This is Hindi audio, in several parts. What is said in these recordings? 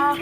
हेलो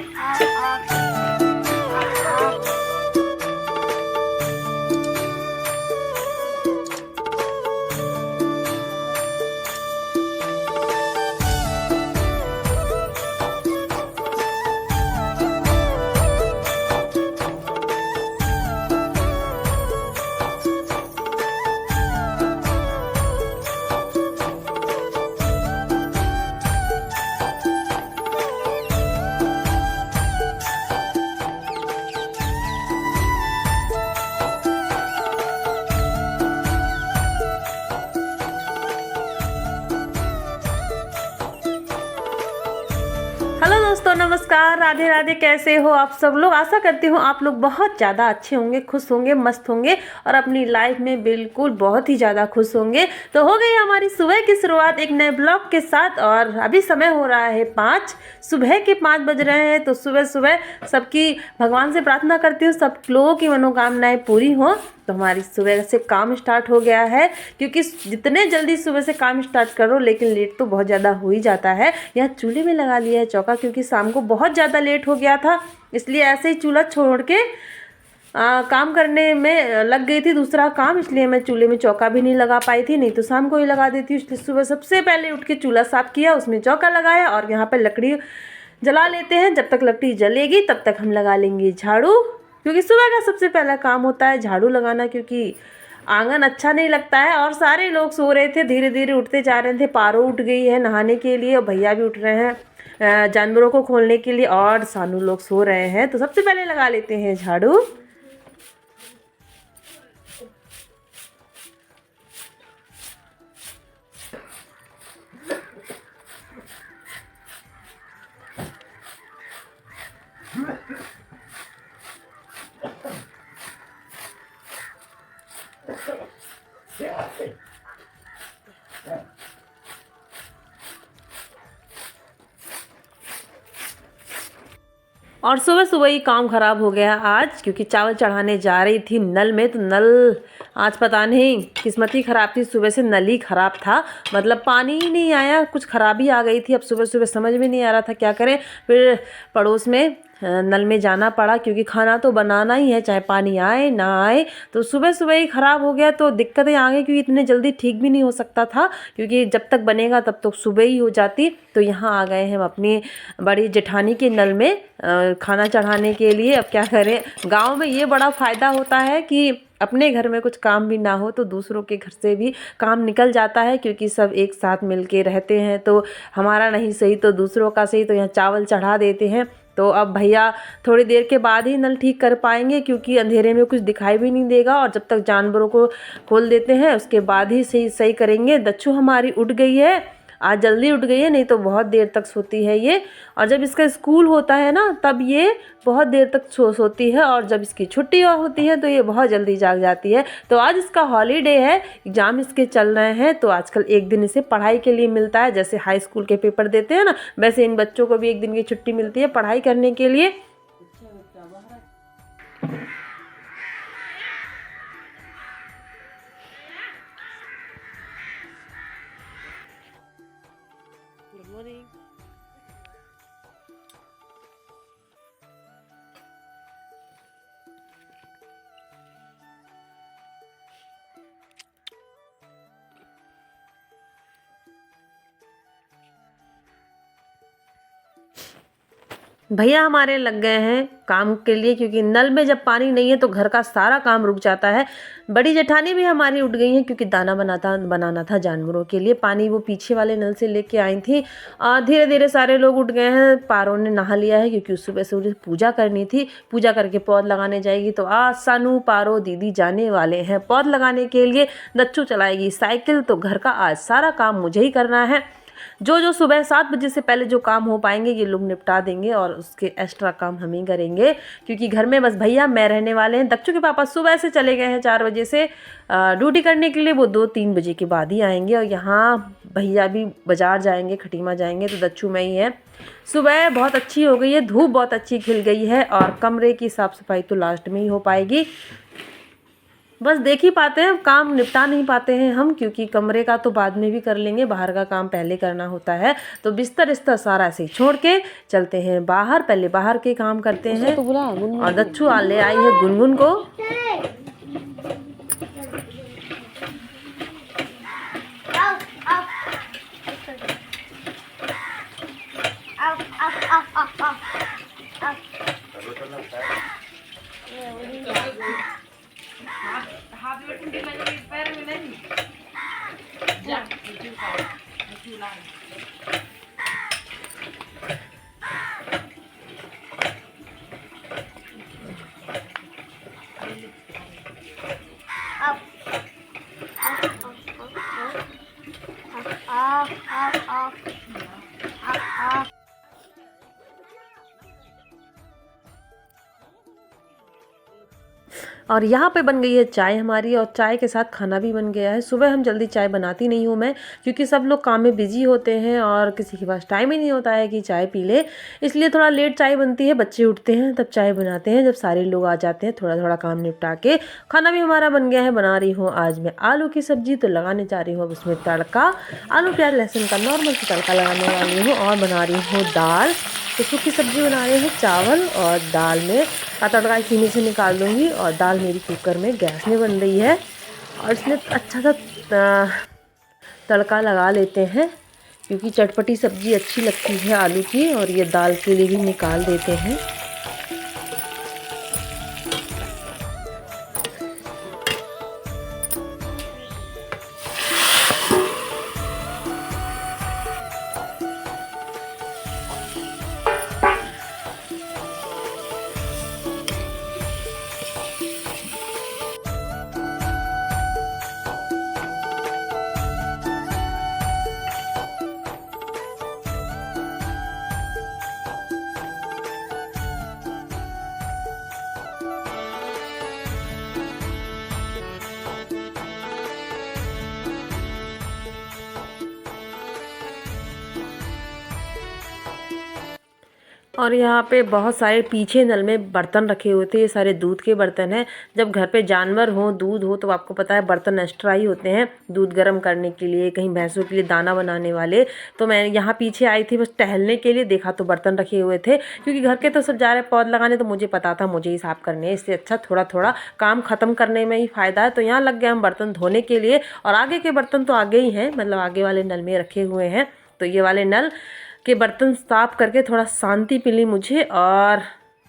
दोस्तों, नमस्कार, राधे राधे। कैसे हो आप सब लोग? आशा करती हूँ आप लोग बहुत ज़्यादा अच्छे होंगे, खुश होंगे, मस्त होंगे और अपनी लाइफ में बिल्कुल बहुत ही ज़्यादा खुश होंगे। तो हो गई हमारी सुबह की शुरुआत एक नए ब्लॉग के साथ और अभी समय हो रहा है 5 सुबह के 5 बज रहे हैं। तो सुबह सुबह सबकी भगवान से प्रार्थना करती हूँ सब लोगों की मनोकामनाएं पूरी हों। तो हमारी सुबह से काम स्टार्ट हो गया है, क्योंकि जितने जल्दी सुबह से काम स्टार्ट करो लेकिन लेट तो बहुत ज़्यादा हो ही जाता है। यहाँ चूल्हे में लगा लिया है चौका, क्योंकि शाम को बहुत ज़्यादा लेट हो गया था, इसलिए ऐसे ही चूल्हा छोड़ के काम करने में लग गई थी दूसरा काम, इसलिए मैं चूल्हे में चौका भी नहीं लगा पाई थी, नहीं तो शाम को ही लगा देती। इसलिए सुबह सबसे पहले उठ के चूल्हा साफ़ किया, उसमें चौका लगाया और यहाँ पर लकड़ी जला लेते हैं। जब तक लकड़ी जलेगी तब तक हम लगा लेंगे झाड़ू, क्योंकि सुबह का सबसे पहला काम होता है झाड़ू लगाना, क्योंकि आंगन अच्छा नहीं लगता है। और सारे लोग सो रहे थे, धीरे धीरे उठते जा रहे थे। पारो उठ गई है नहाने के लिए और भैया भी उठ रहे हैं जानवरों को खोलने के लिए, और सानू लोग सो रहे हैं। तो सबसे पहले लगा लेते हैं झाड़ू। और सुबह सुबह ही काम ख़राब हो गया आज, क्योंकि चावल चढ़ाने जा रही थी नल में। तो नल आज पता नहीं किस्मत ही ख़राब थी, सुबह से नल ही ख़राब था, मतलब पानी ही नहीं आया, कुछ ख़राबी आ गई थी। अब सुबह सुबह समझ में नहीं आ रहा था क्या करें, फिर पड़ोस में नल में जाना पड़ा, क्योंकि खाना तो बनाना ही है चाहे पानी आए ना आए। तो सुबह सुबह ही ख़राब हो गया तो दिक्कतें आ गई, क्योंकि इतने जल्दी ठीक भी नहीं हो सकता था, क्योंकि जब तक बनेगा तब तक सुबह ही हो जाती। तो यहाँ आ गए हम अपनी बड़ी जेठानी के नल में खाना चढ़ाने के लिए। अब क्या करें, गांव में ये बड़ा फ़ायदा होता है कि अपने घर में कुछ काम भी ना हो तो दूसरों के घर से भी काम निकल जाता है, क्योंकि सब एक साथ मिलके रहते हैं। तो हमारा नहीं सही तो दूसरों का सही, तो यहाँ चावल चढ़ा देते हैं। तो अब भैया थोड़ी देर के बाद ही नल ठीक कर पाएंगे, क्योंकि अंधेरे में कुछ दिखाई भी नहीं देगा, और जब तक जानवरों को खोल देते हैं उसके बाद ही सही करेंगे। दच्चू हमारी उठ गई है, आज जल्दी उठ गई है, नहीं तो बहुत देर तक सोती है ये। और जब इसका स्कूल होता है ना तब ये बहुत देर तक सोती है, और जब इसकी छुट्टी होती है तो ये बहुत जल्दी जाग जाती है। तो आज इसका हॉलीडे है, एग्ज़ाम इसके चल रहे हैं, तो आजकल एक दिन इसे पढ़ाई के लिए मिलता है। जैसे हाई स्कूल के पेपर देते हैं ना, वैसे इन बच्चों को भी एक दिन की छुट्टी मिलती है पढ़ाई करने के लिए। Good morning. भैया हमारे लग गए हैं काम के लिए, क्योंकि नल में जब पानी नहीं है तो घर का सारा काम रुक जाता है। बड़ी जेठानी भी हमारी उठ गई हैं, क्योंकि दाना बनाना था जानवरों के लिए। पानी वो पीछे वाले नल से लेके आई थी। धीरे धीरे सारे लोग उठ गए हैं। पारो ने नहा लिया है, क्योंकि सुबह से उसे पूजा करनी थी, पूजा करके पौध लगाने जाएगी। तो आज सानू पारो दीदी जाने वाले हैं पौध लगाने के लिए। दच्चू चलाएगी साइकिल, तो घर का आज सारा काम मुझे ही करना है। जो सुबह 7 बजे से पहले जो काम हो पाएंगे ये लोग निपटा देंगे, और उसके एक्स्ट्रा काम हम ही करेंगे, क्योंकि घर में बस भैया मैं रहने वाले हैं। दच्चू के पापा सुबह से चले गए हैं 4 बजे से ड्यूटी करने के लिए, वो 2-3 बजे के बाद ही आएंगे। और यहाँ भैया भी बाज़ार जाएंगे, खटीमा जाएंगे, तो दच्चू में ही है। सुबह बहुत अच्छी हो गई है, धूप बहुत अच्छी खिल गई है, और कमरे की साफ़ सफाई तो लास्ट में ही हो पाएगी। बस देख ही पाते हैं, काम निपटा नहीं पाते हैं हम, क्योंकि कमरे का तो बाद में भी कर लेंगे, बाहर का काम पहले करना होता है। तो बिस्तर इस्तर सारा ऐसे ही छोड़ के चलते हैं बाहर, पहले बाहर के काम करते हैं। और दच्छू ले आई है गुनगुन को। और यहाँ पे बन गई है चाय हमारी, और चाय के साथ खाना भी बन गया है। सुबह हम जल्दी चाय बनाती नहीं हूँ मैं, क्योंकि सब लोग काम में बिजी होते हैं और किसी के पास टाइम ही नहीं होता है कि चाय पी ले, इसलिए थोड़ा लेट चाय बनती है। बच्चे उठते हैं तब चाय बनाते हैं, जब सारे लोग आ जाते हैं थोड़ा थोड़ा काम निपटा के। खाना भी हमारा बन गया है। बना रही हूँ आज मैं आलू की सब्जी, तो लगाने जा रही हूँ अब उसमें तड़का। आलू प्याज लहसुन का नॉर्मल सा तड़का लगाने वाली हूँ। और बना रही हूँ दाल, तो सूखी सब्जी बना रहे हैं चावल, और दाल में का तड़का इसी में से निकाल दूँगी। और दाल मेरी कुकर में गैस में बन रही है, और इसमें अच्छा सा तड़का लगा लेते हैं, क्योंकि चटपटी सब्जी अच्छी लगती है आलू की। और ये दाल के लिए भी निकाल देते हैं। और यहाँ पे बहुत सारे पीछे नल में बर्तन रखे हुए थे, ये सारे दूध के बर्तन हैं। जब घर पे जानवर हो, दूध हो, तो आपको पता है बर्तन एक्स्ट्रा ही होते हैं दूध गर्म करने के लिए, कहीं भैंसों के लिए दाना बनाने वाले। तो मैं यहाँ पीछे आई थी बस टहलने के लिए, देखा तो बर्तन रखे हुए थे, क्योंकि घर के तो सब जा रहे पौध लगाने, तो मुझे पता था मुझे ही साफ़ करने हैं, इससे अच्छा थोड़ा थोड़ा काम ख़त्म करने में ही फ़ायदा है। तो यहाँ लग गए हम बर्तन धोने के लिए। और आगे के बर्तन तो आगे ही हैं, मतलब आगे वाले नल में रखे हुए हैं। तो ये वाले नल के बर्तन साफ़ करके थोड़ा शांति मिली मुझे, और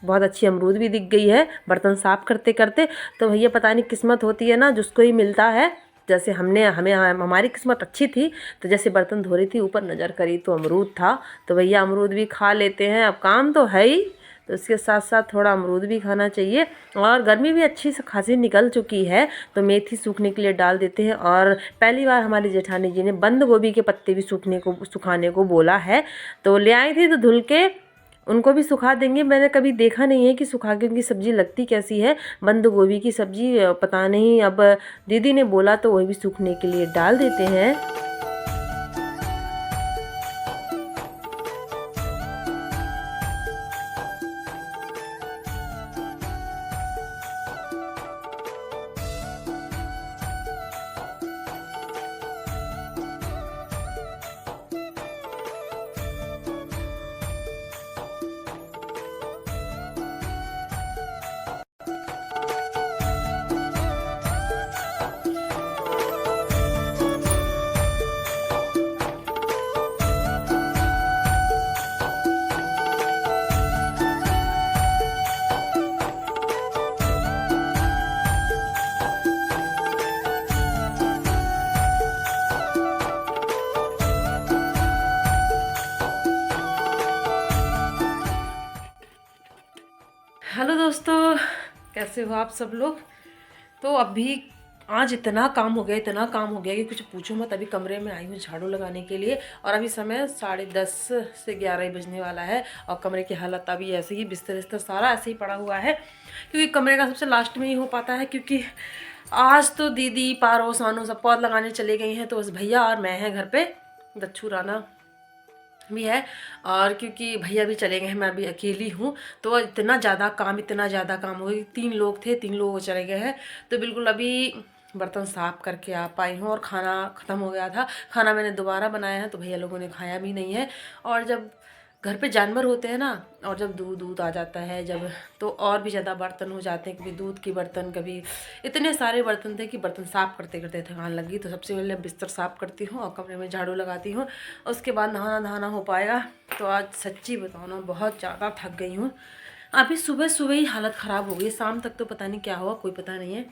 बहुत अच्छी अमरूद भी दिख गई है बर्तन साफ़ करते करते। तो भैया पता नहीं किस्मत होती है ना, जिसको ही मिलता है। जैसे हमारी किस्मत अच्छी थी, तो जैसे बर्तन धो रही थी ऊपर नज़र करी तो अमरूद था, तो भैया अमरूद भी खा लेते हैं। अब काम तो है ही, तो इसके साथ साथ थोड़ा अमरूद भी खाना चाहिए। और गर्मी भी अच्छी से खासी निकल चुकी है, तो मेथी सूखने के लिए डाल देते हैं। और पहली बार हमारी जेठानी जी ने बंद गोभी के पत्ते भी सुखाने को बोला है, तो ले आई थी, तो धुल के उनको भी सुखा देंगे। मैंने कभी देखा नहीं है कि सुखा के उनकी सब्ज़ी लगती कैसी है, बंद गोभी की सब्ज़ी, पता नहीं। अब दीदी ने बोला तो वही भी सूखने के लिए डाल देते हैं। हेलो दोस्तों, कैसे हो आप सब लोग। तो अभी आज इतना काम हो गया कि कुछ पूछो मत। अभी कमरे में आई हूँ झाड़ू लगाने के लिए, और अभी समय 10:30 से 11 बजने वाला है। और कमरे की हालत अभी ऐसे ही, बिस्तर सारा ऐसे ही पड़ा हुआ है, क्योंकि कमरे का सबसे लास्ट में ही हो पाता है। क्योंकि आज तो दीदी पारो सानो सब पौध लगाने चले गई हैं, तो बस भैया और मैं हैं घर पे। दच्छू राना भी है। और क्योंकि भैया भी चले गए हैं, मैं अभी अकेली हूँ, तो इतना ज़्यादा काम हो गया। 3 लोग थे, 3 लोग चले गए हैं, तो बिल्कुल अभी बर्तन साफ करके आ पाई हूँ। और खाना ख़त्म हो गया था, खाना मैंने दोबारा बनाया है, तो भैया लोगों ने खाया भी नहीं है। और जब घर पे जानवर होते हैं ना, और जब दूध दूध आ जाता है जब, तो और भी ज़्यादा बर्तन हो जाते हैं। कभी दूध के बर्तन, कभी इतने सारे बर्तन थे कि बर्तन साफ़ करते करते थकान लगी। तो सबसे पहले बिस्तर साफ़ करती हूँ और कमरे में झाड़ू लगाती हूँ, उसके बाद नहाना हो पाएगा। तो आज सच्ची बताऊँ ना, बहुत ज़्यादा थक गई हूँ। अभी सुबह सुबह ही हालत ख़राब हो गई, शाम तक तो पता नहीं क्या हुआ, कोई पता नहीं है।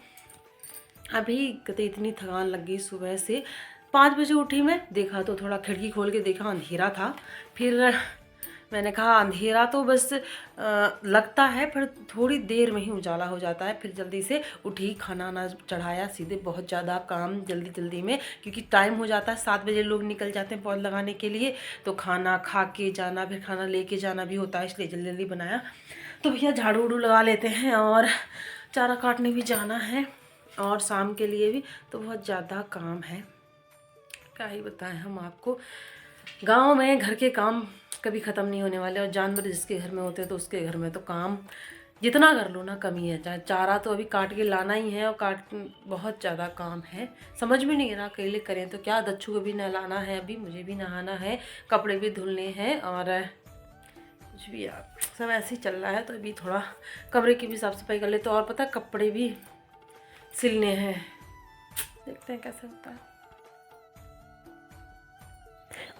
अभी कहते इतनी थकान लग गई सुबह से। 5 बजे उठी मैं, देखा तो थोड़ा खिड़की खोल के देखा, अंधेरा था। फिर मैंने कहा अंधेरा तो बस लगता है, फिर थोड़ी देर में ही उजाला हो जाता है। फिर जल्दी से उठी, खाना ना चढ़ाया सीधे, बहुत ज़्यादा काम जल्दी जल्दी में, क्योंकि टाइम हो जाता है। 7 बजे लोग निकल जाते हैं पौध लगाने के लिए, तो खाना खा के जाना, फिर खाना लेके जाना भी होता है, इसलिए जल्दी जल्दी बनाया। तो भैया झाड़ू उड़ू लगा लेते हैं, और चारा काटने भी जाना है, और शाम के लिए भी। तो बहुत ज़्यादा काम है, क्या ही बताएं हम आपको। गांव में घर के काम कभी ख़त्म नहीं होने वाले, और जानवर जिसके घर में होते हैं तो उसके घर में तो काम जितना कर लो ना कमी है। चाहे चारा तो अभी काट के लाना ही है, और बहुत ज़्यादा काम है। समझ में नहीं आ रहा अकेले करें तो क्या। दच्छू को भी नहलाना है, अभी मुझे भी नहाना है, कपड़े भी धुलने हैं, और कुछ भी यार सब ऐसे ही चल रहा है। तो अभी थोड़ा कमरे की भी साफ़ सफाई कर ले, तो और पता कपड़े भी सिलने हैं, देखते हैं कैसे होता है।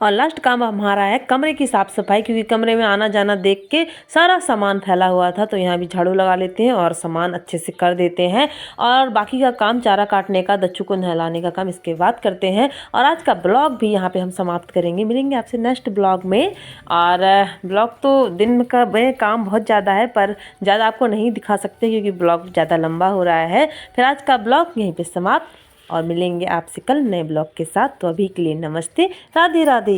और लास्ट काम हमारा है कमरे की साफ़ सफाई, क्योंकि कमरे में आना जाना देख के सारा सामान फैला हुआ था, तो यहाँ भी झाड़ू लगा लेते हैं और सामान अच्छे से कर देते हैं। और बाकी का काम चारा काटने का, दच्छू को नहलाने का काम इसके बाद करते हैं। और आज का ब्लॉग भी यहाँ पे हम समाप्त करेंगे, मिलेंगे आपसे नेक्स्ट ब्लॉग में। और ब्लॉग तो दिन का काम बहुत ज़्यादा है, पर ज़्यादा आपको नहीं दिखा सकते क्योंकि ब्लॉग ज़्यादा लंबा हो रहा है। फिर आज का ब्लॉग यहीं पर समाप्त, और मिलेंगे आपसे कल नए ब्लॉग के साथ। तो अभी के लिए नमस्ते, राधे राधे।